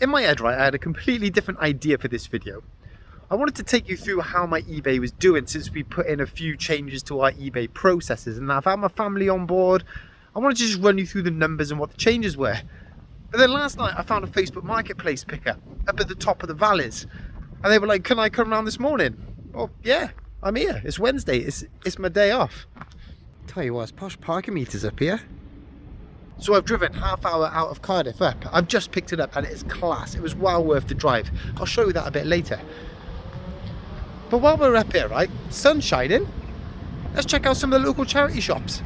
In my head, right, I had a completely different idea for this video. I wanted to take you through how my eBay was doing since we put in a few changes to our eBay processes, and I've had my family on board. I wanted to just run you through the numbers and what the changes were. But then last night I found a Facebook Marketplace picker up at the top of the valleys, and they were like, "Can I come around this morning?" Well, yeah, I'm here. It's Wednesday. It's my day off. Tell you what, it's posh parking meters up here. So I've driven half hour out of Cardiff up. I've just picked it up and it's class. It was well worth the drive. I'll show you that a bit later. But while we're up here, right, sun's shining, let's check out some of the local charity shops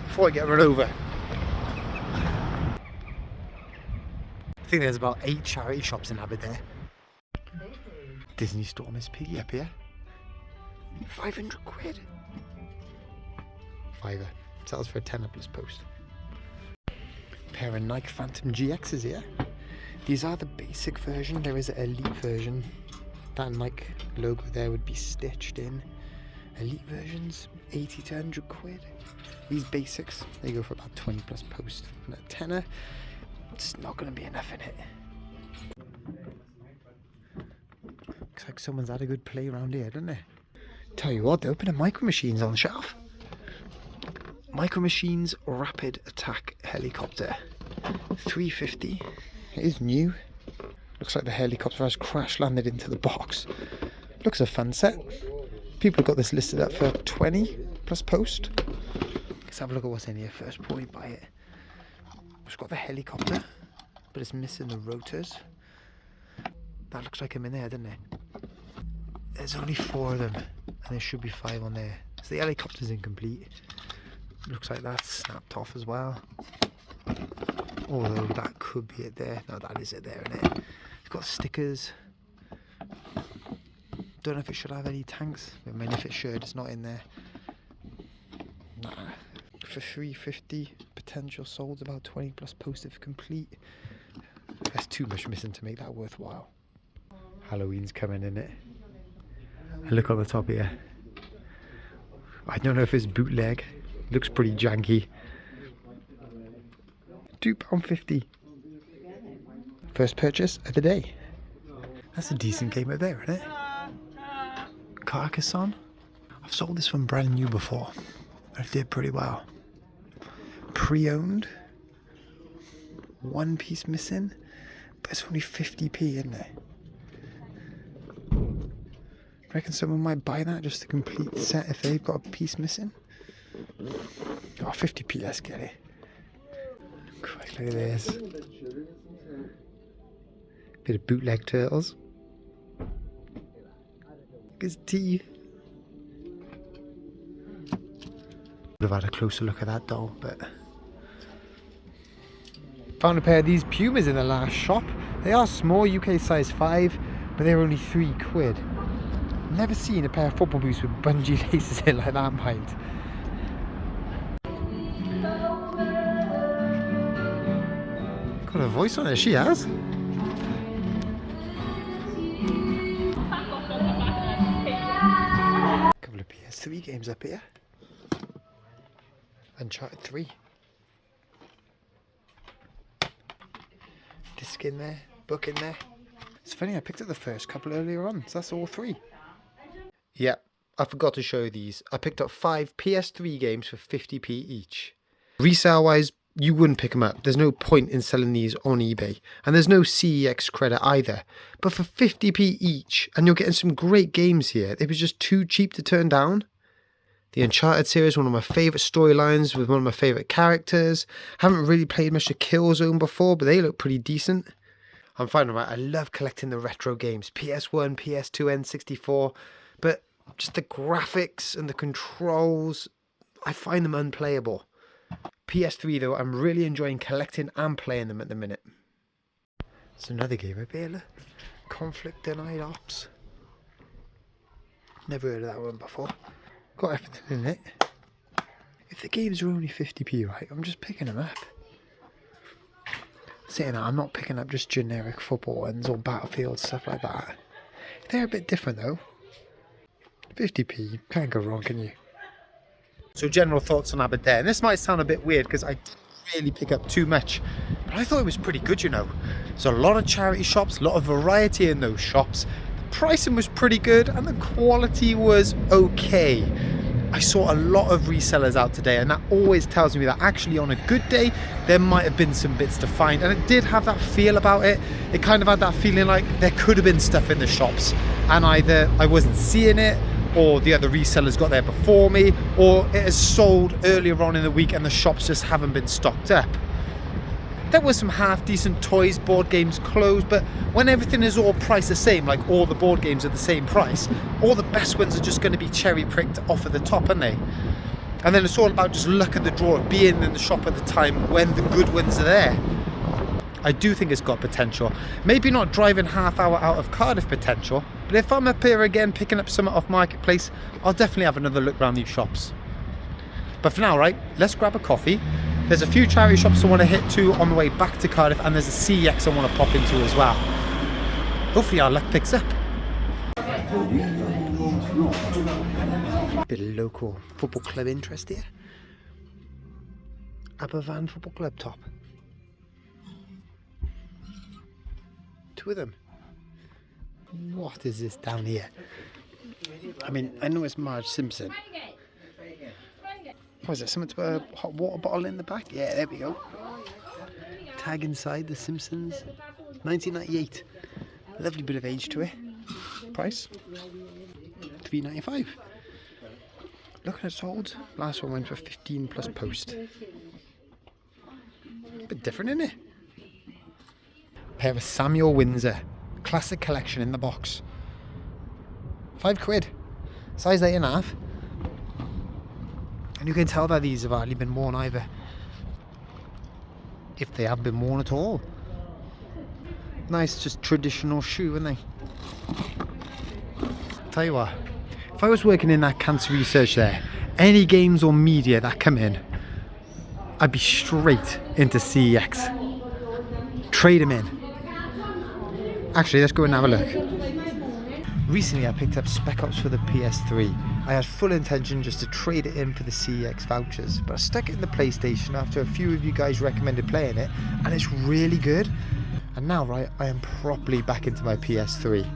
before I get run over. I think there's about 8 charity shops in Aberdare. Disney Store Miss Piggy up here. 500 quid. Fiver. Sells for a 10 plus post. Pair of Nike Phantom GXs here. These are the basic version. There is an elite version. That Nike logo there would be stitched in. Elite versions, 80 to 100 quid. These basics, they go for about 20 plus post. And a tenner, it's not going to be enough in it. Looks like someone's had a good play around here, doesn't it? Tell you what, they open a Micro Machines on the shelf. Micro Machines Rapid Attack Helicopter. 350. It is new. Looks like the helicopter has crash landed into the box. Looks a fun set. People have got this listed up for 20 plus post. Let's have a look at what's in here first before we buy it. It's got the helicopter, but it's missing the rotors. That looks like them in there, doesn't it? There's only 4 of them, and there should be 5 on there. So the helicopter's incomplete. Looks like that's snapped off as well. Although that could be it there. No, that is it there, isn't it? It's got stickers. Don't know if it should have any tanks. I mean, if it should, it's not in there. Nah. For 350, potential sold about 20 plus post if complete. There's too much missing to make that worthwhile. Halloween's coming, in it. And look on the top here. I don't know if it's bootleg. Looks pretty janky. £2.50. First purchase of the day. That's a decent game up there, isn't it? Carcassonne. I've sold this one brand new before. It did pretty well. Pre-owned. 1 piece missing. But it's only 50p, isn't it? Reckon someone might buy that just a complete set if they've got a piece missing. Oh, 50p, let's get it. Quite look at this. Bit of bootleg turtles. Look at his teeth. Would have had a closer look at that doll, but... Found a pair of these Pumas in the last shop. They are small, UK size 5, but they're only 3 quid. Never seen a pair of football boots with bungee laces in like that, mind. Got a voice on it, she has. Couple of PS3 games up here. Uncharted 3. Disc in there, book in there. It's funny, I picked up the first couple earlier on, so that's all 3. Yeah, I forgot to show these. I picked up 5 PS3 games for 50p each. Resale wise, you wouldn't pick them up. There's no point in selling these on eBay. And there's no CEX credit either. But for 50p each, and you're getting some great games here, it was just too cheap to turn down. The Uncharted series, one of my favourite storylines with one of my favourite characters. Haven't really played much of Killzone before, but they look pretty decent. I'm finding right, I love collecting the retro games. PS1, PS2, N64. But just the graphics and the controls, I find them unplayable. PS3 though, I'm really enjoying collecting and playing them at the minute. It's another game up here, look. Conflict Denied Ops. Never heard of that one before. Got everything in it. If the games are only 50p, right, I'm just picking them up. Saying that, I'm not picking up just generic football ones or Battlefield, stuff like that. They're a bit different though. 50p, you can't go wrong, can you? So general thoughts on Aberdare. And this might sound a bit weird because I really pick up too much, but I thought it was pretty good, you know. There's a lot of charity shops, a lot of variety in those shops. The pricing was pretty good and the quality was okay. I saw a lot of resellers out today, and that always tells me that actually on a good day there might have been some bits to find, and it did have that feel about it. It kind of had that feeling like there could have been stuff in the shops and either I wasn't seeing it, or the other resellers got there before me, or it has sold earlier on in the week and the shops just haven't been stocked up. There were some half decent toys, board games, clothes, but when everything is all priced the same, like all the board games are the same price, all the best ones are just going to be cherry pricked off at the top, aren't they? And then it's all about just luck of the draw of being in the shop at the time when the good ones are there. I do think it's got potential. Maybe not driving half hour out of Cardiff potential, but if I'm up here again picking up something off Marketplace, I'll definitely have another look around these shops. But for now, right, let's grab a coffee. There's a few charity shops I want to hit to on the way back to Cardiff, and there's a CEX I want to pop into as well. Hopefully our luck picks up. Bit of local football club interest here. Aberdare Football Club top. Two of them. What is this down here? I mean, I know it's Marge Simpson. What is it? Something to put a hot water bottle in the back? Yeah, there we go. Tag inside The Simpsons. 1998. Lovely bit of age to it. Price? $3.95. Look at it sold. Last one went for 15 plus post. A bit different, isn't it? Pair of Samuel Windsor. Classic collection in the box. £5. Size 8.5. And you can tell that these have hardly been worn either. If they have been worn at all. Nice, just traditional shoe, aren't they? Tell you what, if I was working in that cancer research there, any games or media that come in, I'd be straight into CEX. Trade them in. Actually, let's go and have a look. Recently I picked up Spec Ops for the PS3. I had full intention just to trade it in for the CEX vouchers, but I stuck it in the PlayStation after a few of you guys recommended playing it, and it's really good. And now, right, I am properly back into my PS3.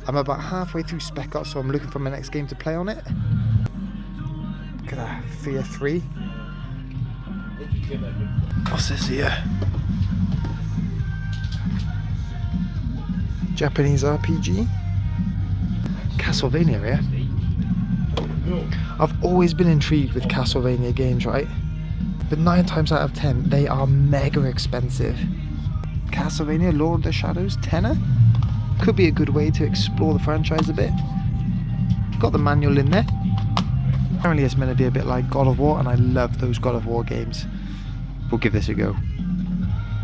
I'm about halfway through Spec Ops, so I'm looking for my next game to play on it. Look at that, Fear 3. What's this here? Japanese RPG? Castlevania, yeah? I've always been intrigued with Castlevania games, right? But 9 times out of 10, they are mega expensive. Castlevania Lord of the Shadows, tenner? Could be a good way to explore the franchise a bit. Got the manual in there. Apparently it's meant to be a bit like God of War, and I love those God of War games. We'll give this a go.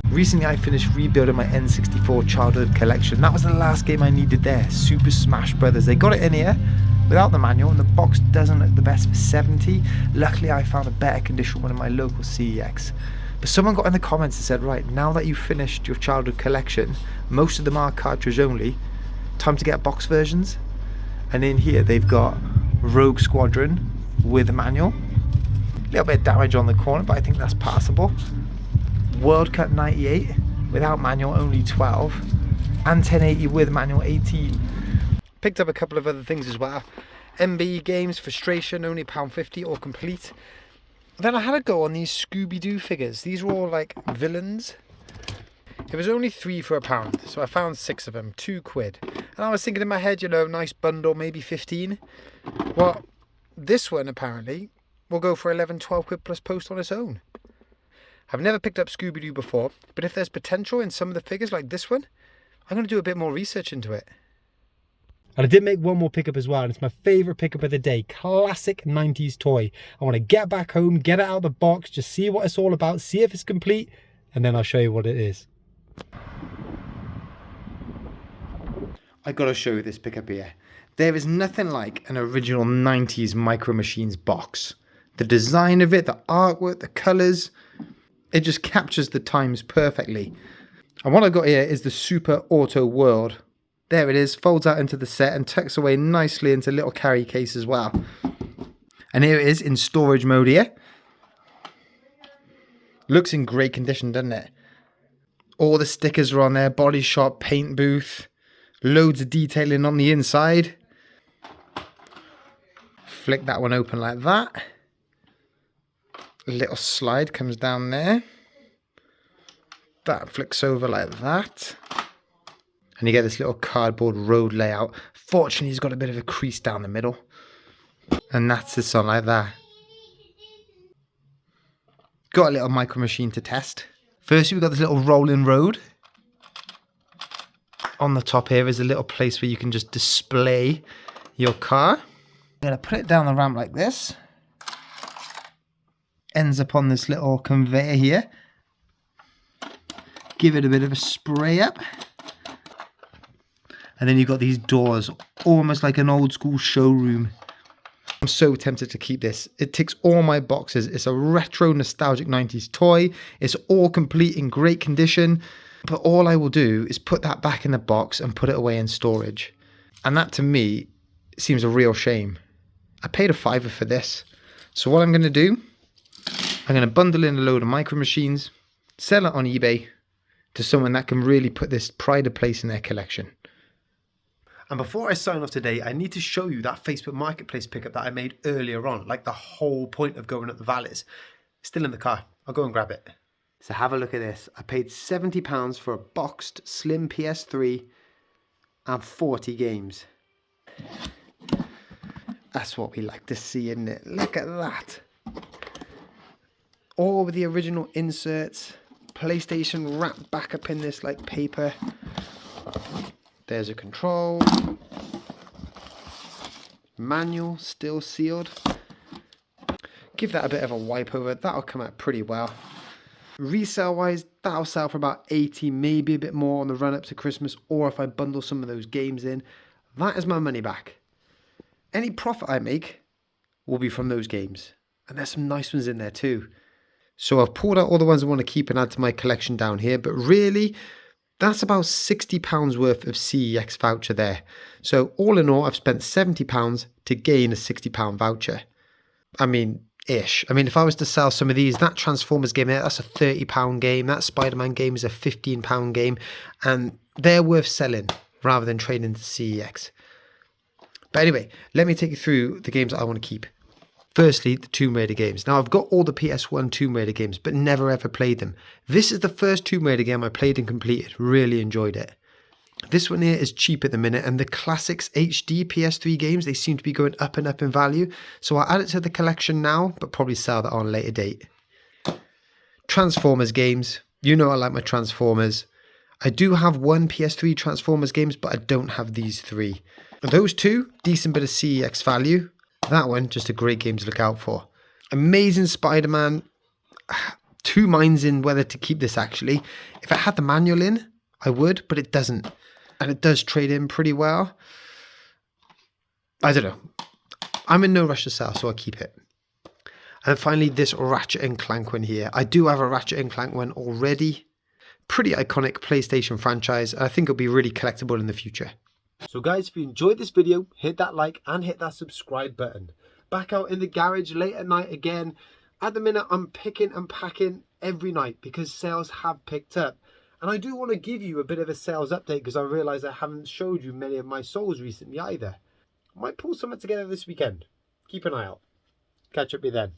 Recently I finished rebuilding my N64 childhood collection. That was the last game I needed there, Super Smash Brothers. They got it in here without the manual, and the box doesn't look the best for 70. Luckily I found a better condition one in my local CEX. But someone got in the comments and said, right, now that you've finished your childhood collection, most of them are cartridge only, time to get box versions. And in here they've got Rogue Squadron with a manual. A little bit of damage on the corner, but I think that's passable. World Cup 98 without manual, only 12, and 1080 with manual, 18. Picked up a couple of other things as well. MB Games Frustration, only £1.50 or complete. Then I had a go on these Scooby-Doo figures. These were all like villains. It was only 3 for £1, so I found 6 of them, £2. And I was thinking in my head, you know, nice bundle, maybe 15. Well, this one apparently will go for 11, 12 quid plus post on its own. I've never picked up Scooby-Doo before, but if there's potential in some of the figures like this one, I'm going to do a bit more research into it. And I did make one more pickup as well, and it's my favourite pickup of the day. Classic 90s toy. I want to get back home, get it out of the box, just see what it's all about, see if it's complete, and then I'll show you what it is. I got to show you this pickup here. There is nothing like an original 90s Micro Machines box. The design of it, the artwork, the colours, it just captures the times perfectly. And what I got here is the Super Auto World. There it is, folds out into the set and tucks away nicely into a little carry case as well. And here it is in storage mode here. Looks in great condition, doesn't it? All the stickers are on there, body shop, paint booth, loads of detailing on the inside. Flick that one open like that. A little slide comes down there. That flicks over like that. And you get this little cardboard road layout. Fortunately, he's got a bit of a crease down the middle. And that's this on like that. Got a little micro machine to test. Firstly, we've got this little rolling road. On the top here is a little place where you can just display your car. I'm going to put it down the ramp like this. Ends up on this little conveyor here. Give it a bit of a spray up. And then you've got these doors, almost like an old school showroom. I'm so tempted to keep this. It ticks all my boxes. It's a retro nostalgic 90s toy. It's all complete in great condition. But all I will do is put that back in the box and put it away in storage. And that to me seems a real shame. I paid £5 for this. So what I'm going to do, I'm going to bundle in a load of micro machines, sell it on eBay to someone that can really put this pride of place in their collection. And before I sign off today, I need to show you that Facebook Marketplace pickup that I made earlier on, like the whole point of going up the valleys. Still in the car. I'll go and grab it. So have a look at this. I paid £70 for a boxed slim PS3 and 40 games. That's what we like to see, isn't it? Look at that. All with the original inserts. PlayStation wrapped back up in this like paper. There's a control. Manual, still sealed. Give that a bit of a wipe over. That'll come out pretty well. Resale wise, that'll sell for about 80, maybe a bit more on the run up to Christmas, or if I bundle some of those games in, that is my money back. Any profit I make will be from those games. And there's some nice ones in there too. So I've pulled out all the ones I want to keep and add to my collection down here, but really, that's about £60 worth of CEX voucher there. So all in all, I've spent £70 to gain a £60 voucher. I mean, ish. I mean, if I was to sell some of these, that Transformers game, that's a £30 game. That Spider-Man game is a £15 game. And they're worth selling rather than trading to CEX. But anyway, let me take you through the games that I want to keep. Firstly, the Tomb Raider games. Now, I've got all the PS1 Tomb Raider games, but never ever played them. This is the first Tomb Raider game I played and completed. Really enjoyed it. This one here is cheap at the minute, and the Classics HD PS3 games, they seem to be going up and up in value. So I'll add it to the collection now, but probably sell that on a later date. Transformers games. You know I like my Transformers. I do have one PS3 Transformers games, but I don't have these three. Those two, decent bit of CEX value. That one, just a great game to look out for. Amazing Spider-Man. Two minds in whether to keep this actually. If it had the manual in, I would, but it doesn't. And it does trade in pretty well. I don't know. I'm in no rush to sell, so I'll keep it. And finally, this Ratchet and Clank one here. I do have a Ratchet and Clank one already. Pretty iconic PlayStation franchise. I think it'll be really collectible in the future. So guys, if you enjoyed this video, hit that like and hit that subscribe button. Back out in the garage late at night again. At the minute, I'm picking and packing every night because sales have picked up. And I do want to give you a bit of a sales update because I realise I haven't showed you many of my souls recently either. I might pull something together this weekend. Keep an eye out. Catch up with you then.